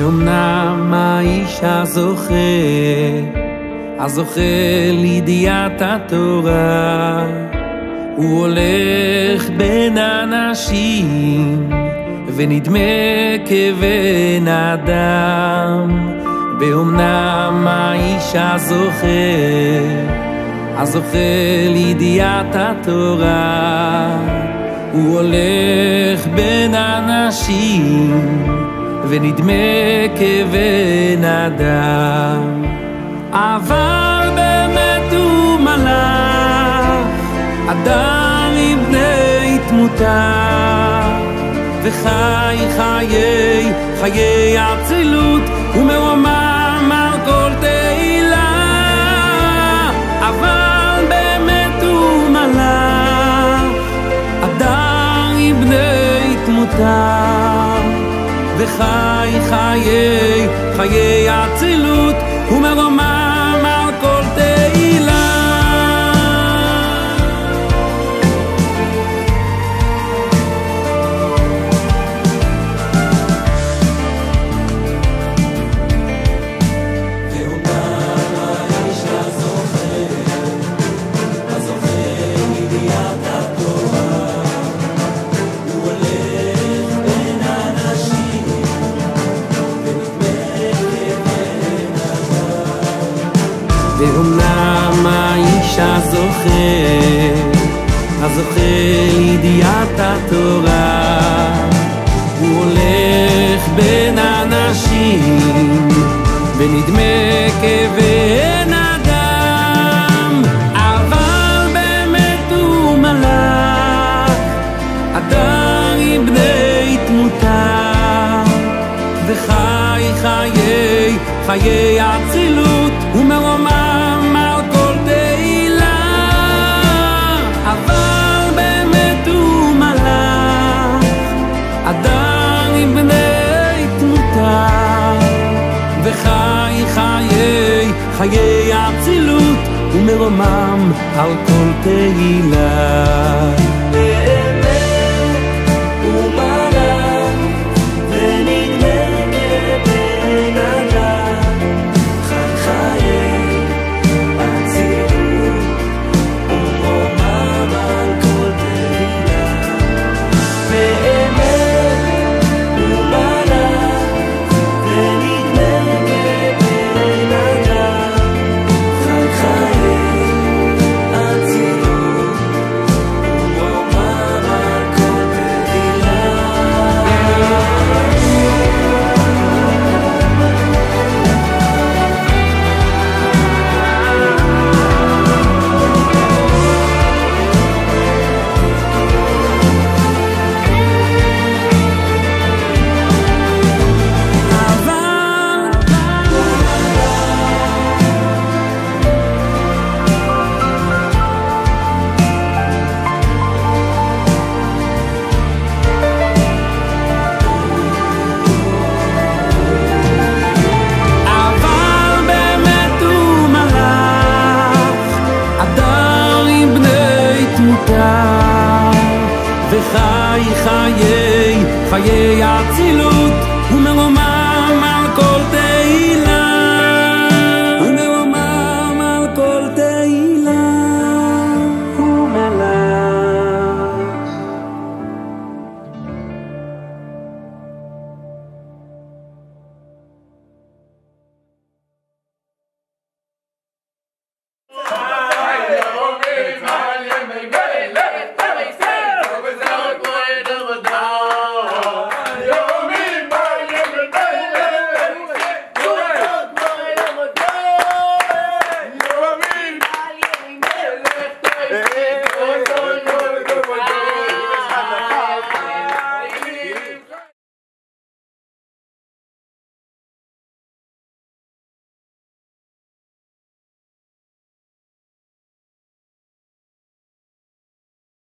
ואומנם האיש הזוכה לידיעת התורה, הוא הולך בין אנשים ונדמה כבן אדם. ואומנם האיש הזוכה לידיעת התורה, הוא הולך בין אנשים ונדמה כבן אדם. אבל באמת הוא מלאך, אדם עם בני תמותה, וחי חיי אצילות, ומרומם על כל תהילה. אבל באמת הוא מלאך, אדם עם בני תמותה, וחי חיי אצילות, ומרומם על כל תהילה. ואומנם האיש הזוכה לידיעת התורה, הוא הולך בין אנשים ונדמה כבן אדם. אבל באמת הוא מלאך, אדם עם בני תמותה, וחי חיי אצילות, ומרומם על כל תהילה. אבל באמת הוא מלאך, אדם עם בני תמותה, וחי חיי אצילות, ומרומם על כל תהילה. וחי חיי אצילות,